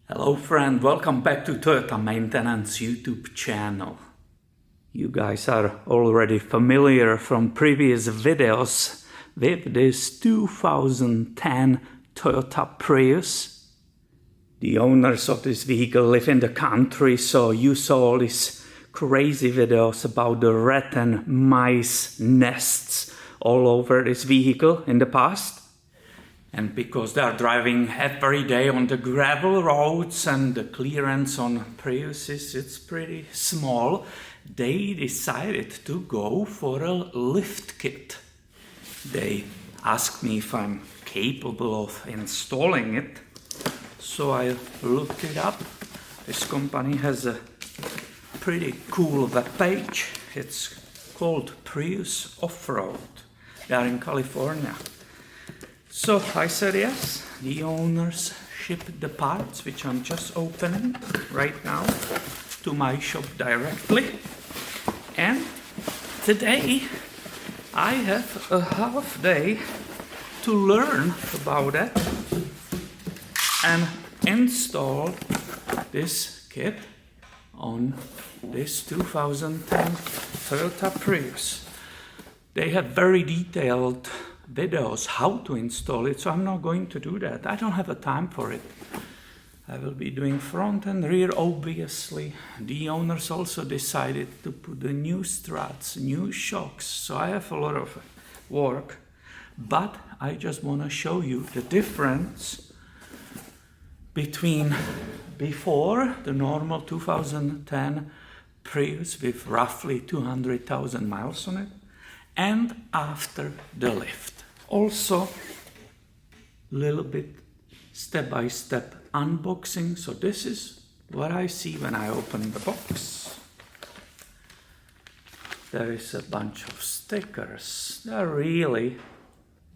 Hello friend, welcome back to Toyota Maintenance YouTube channel. You guys are already familiar from previous videos with this 2010 Toyota Prius. The owners of this vehicle live in the country, so you saw all these crazy videos about the rat and mice nests all over this vehicle in the past. And because they are driving every day on the gravel roads and the clearance on Priuses, it's pretty small, they decided to go for a lift kit. They asked me if I'm capable of installing it, so I looked it up. This company has a pretty cool webpage. It's called Prius Offroad. They are in California. So I said yes. The owners shipped the parts, which I'm just opening right now, to my shop directly. And today I have a half day to learn about it and install this kit on this 2010 Toyota Prius. They have very detailed videos how to install it, so I'm not going to do that. I don't have a time for it. I will be doing front and rear, obviously. The owners also decided to put the new struts, new shocks, so I have a lot of work, but I just want to show you the difference between before the normal 2010 Prius with roughly 200,000 miles on it and after the lift. Also, a little bit step-by-step unboxing. So this is what I see when I open the box. There is a bunch of stickers. They're really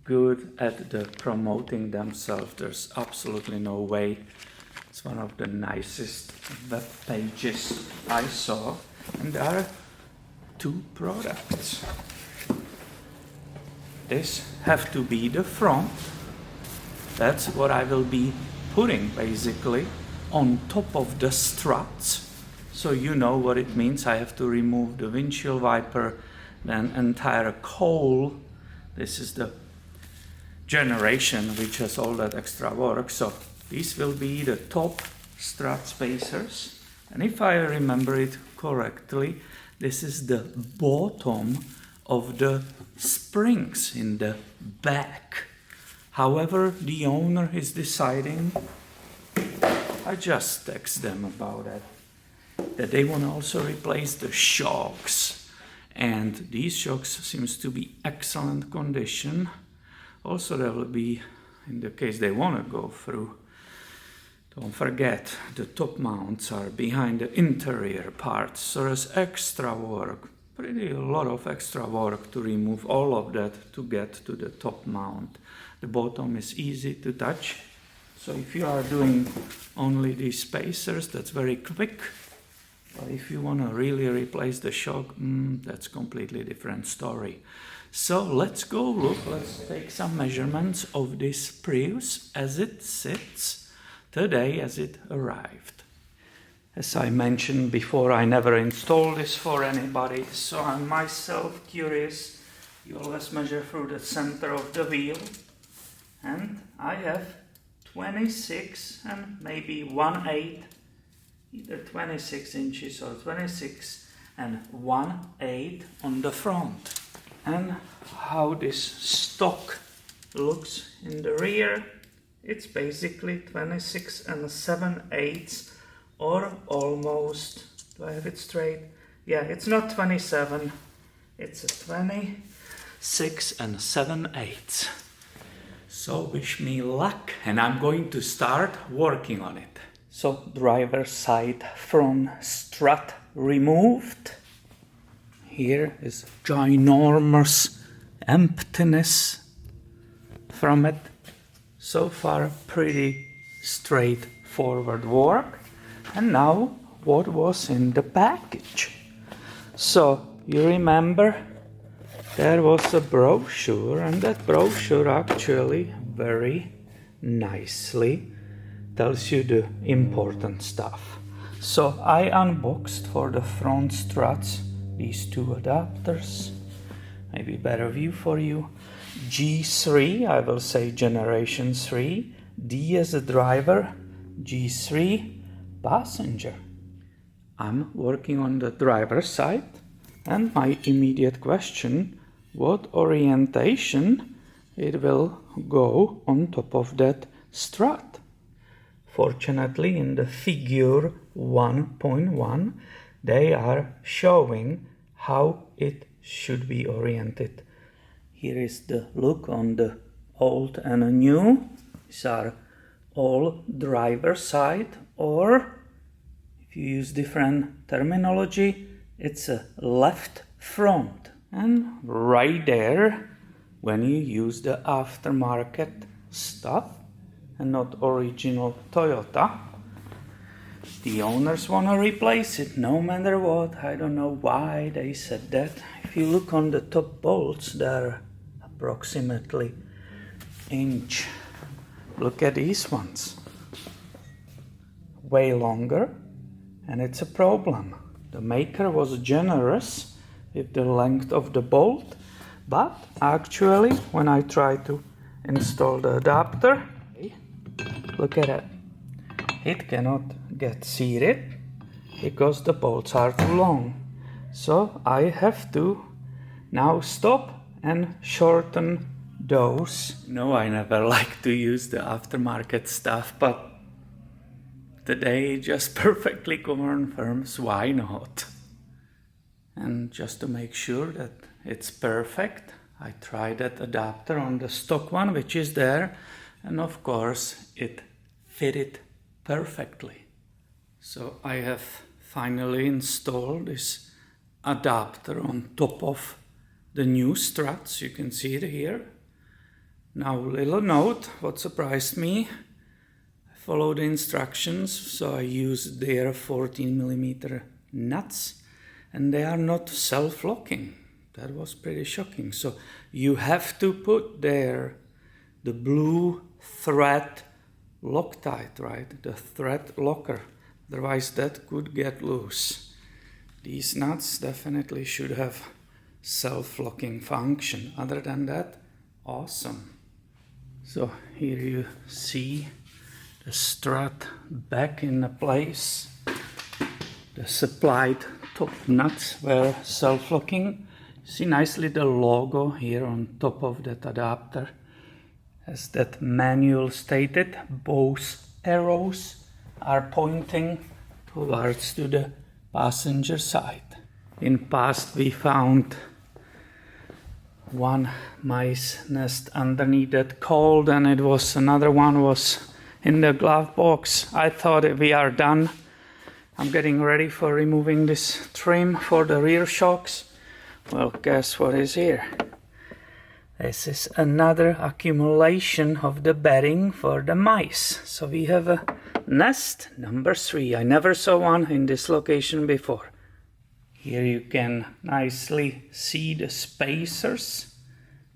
good at the promoting themselves. There's absolutely no way. It's one of the nicest web pages I saw. And there are two products. This have to be the front. That's what I will be putting basically on top of the struts. So you know what it means. I have to remove the windshield wiper, then entire cowl. This is the generation which has all that extra work. So these will be the top strut spacers. And if I remember it correctly, this is the bottom of the springs in the back. However, the owner is deciding, I just text them about it, that they want to also replace the shocks. And these shocks seems to be excellent condition. Also there will be, in the case they want to go through, don't forget the top mounts are behind the interior parts, so there's extra work. Pretty a lot of extra work to remove all of that to get to the top mount. The bottom is easy to touch, so if you are doing only these spacers, that's very quick. But if you want to really replace the shock, that's completely different story. So let's go look, let's take some measurements of this Prius as it sits today, as it arrived. As I mentioned before, I never installed this for anybody, so I'm myself curious. You always measure through the center of the wheel, and I have 26 and maybe 1/8, either 26 inches or 26 and 1/8 on the front. And how this stock looks in the rear, it's basically 26 and 7/8. Or almost, do I have it straight? Yeah, it's not 27, it's a 26 and 7/8. So wish me luck, and I'm going to start working on it. So driver side front strut removed. Here is ginormous emptiness from it. So far pretty straightforward work. And now, what was in the package? So, you remember, there was a brochure, and that brochure actually very nicely tells you the important stuff. So I unboxed for the front struts these two adapters. Maybe better view for you. G3, I will say generation 3. D as a driver, G3 passenger. I'm working on the driver's side, and my immediate question, what orientation it will go on top of that strut? Fortunately, in the figure 1.1, they are showing how it should be oriented. Here is the look on the old and a new. These are all driver side, or if you use different terminology, it's a left front. And right there, when you use the aftermarket stuff and not original Toyota, the owners want to replace it no matter what. I don't know why they said that. If you look on the top bolts, they're approximately inch. Look at these ones. Way longer, and it's a problem. The maker was generous with the length of the bolt, but actually when I try to install the adapter, look at it. It cannot get seated because the bolts are too long. So I have to now stop and shorten those. No, I never like to use the aftermarket stuff, but today just perfectly confirms why not. And just to make sure that it's perfect, I tried that adapter on the stock one, which is there, and of course it fitted perfectly. So I have finally installed this adapter on top of the new struts. You can see it here. Now, little note, what surprised me, I followed the instructions, so I used their 14mm nuts, and they are not self-locking. That was pretty shocking. So you have to put there the blue thread Loctite, right? The thread locker. Otherwise that could get loose. These nuts definitely should have self-locking function. Other than that, awesome. So here you see the strut back in place. The supplied top nuts were self-locking. See nicely the logo here on top of that adapter. As that manual stated, both arrows are pointing towards to the passenger side. In past we found one mice nest underneath that cold, and it was another one was in the glove box. I thought we are done. I'm getting ready for removing this trim for the rear shocks. Well, guess what is here? This is another accumulation of the bedding for the mice. So we have a nest number 3. I never saw one in this location before. Here you can nicely see the spacers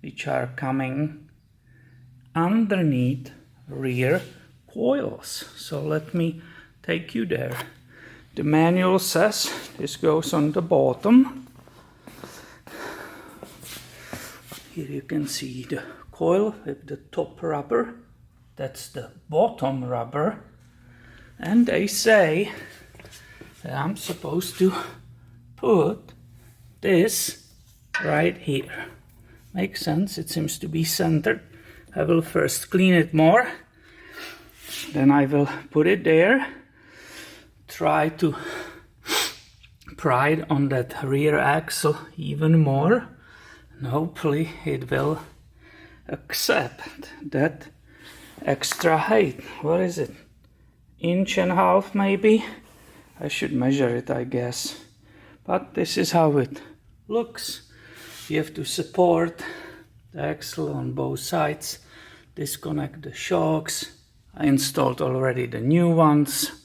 which are coming underneath rear coils. So let me take you there. The manual says this goes on the bottom. Here you can see the coil with the top rubber. That's the bottom rubber. And they say that I'm supposed to put this right here. Makes sense, it seems to be centered. I will first clean it more, then I will put it there, try to pry it on that rear axle even more, and hopefully it will accept that extra height. What is it? 1.5 inches maybe? I should measure it, I guess. But this is how it looks. You have to support the axle on both sides, disconnect the shocks. I installed already the new ones,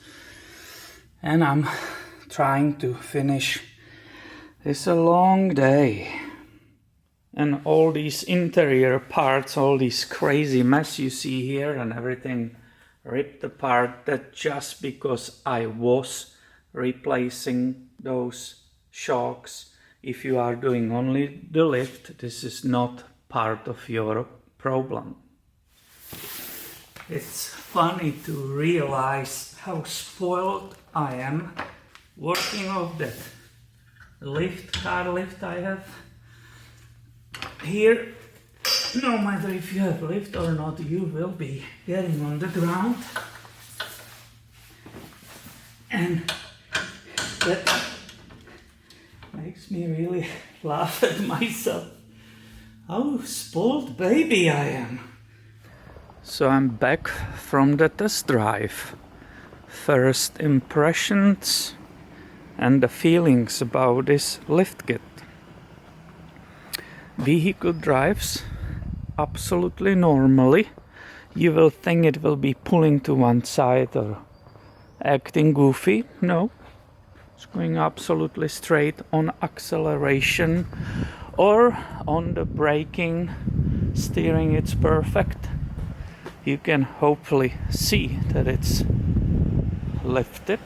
and I'm trying to finish. It's a long day, and all these interior parts, all these crazy mess you see here and everything ripped apart that just because I was replacing those shocks. If you are doing only the lift, this is not part of your problem. It's funny to realize how spoiled I am working off that car lift I have here. No matter if you have lift or not, you will be getting on the ground, and that makes me really laugh at myself. How spoiled baby I am. So I'm back from the test drive. First impressions and the feelings about this lift kit. Vehicle drives absolutely normally. You will think it will be pulling to one side or acting goofy. No, it's going absolutely straight on acceleration or on the braking. Steering, it's perfect. You can hopefully see that it's lifted.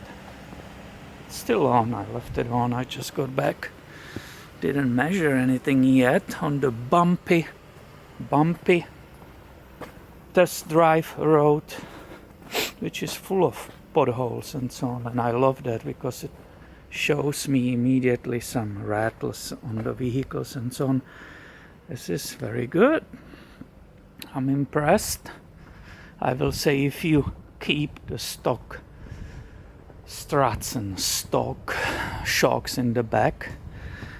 It's still on. I left it on. I just got back. Didn't measure anything yet on the bumpy test drive road, which is full of potholes and so on. And I love that because it shows me immediately some rattles on the vehicles and so on. This is very good. I'm impressed. I will say, if you keep the stock struts and stock shocks in the back,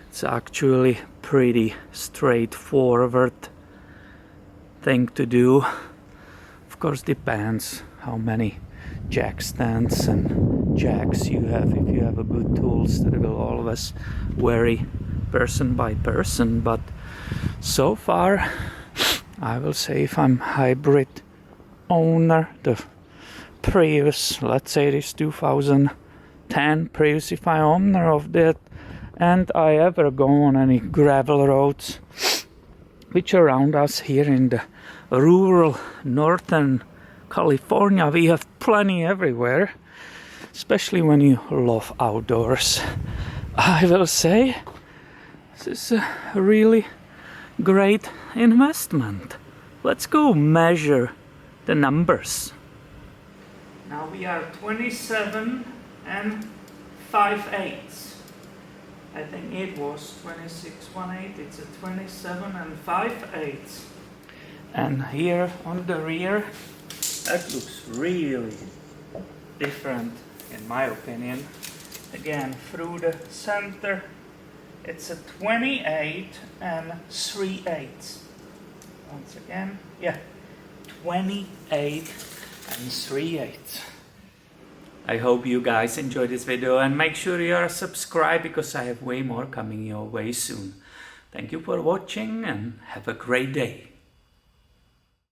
it's actually pretty straightforward thing to do. Of course, depends how many jack stands and jacks you have. If you have a good tools, that will always vary person by person. But so far, I will say, if I'm hybrid owner, the Prius, let's say this 2010 Prius, if I'm owner of that, and I ever go on any gravel roads which are around us here in the rural northern California, we have plenty everywhere, especially when you love outdoors. I will say this is a really great investment. Let's go measure the numbers. Now we are 27 and 5/8. I think it was 26.18. It's a 27 and 5/8. And here on the rear, that looks really different in my opinion. Again, through the center, it's a 28 and 3/8. Once again, yeah, 28 and 3/8. I hope you guys enjoyed this video, and make sure you are subscribed because I have way more coming your way soon. Thank you for watching and have a great day.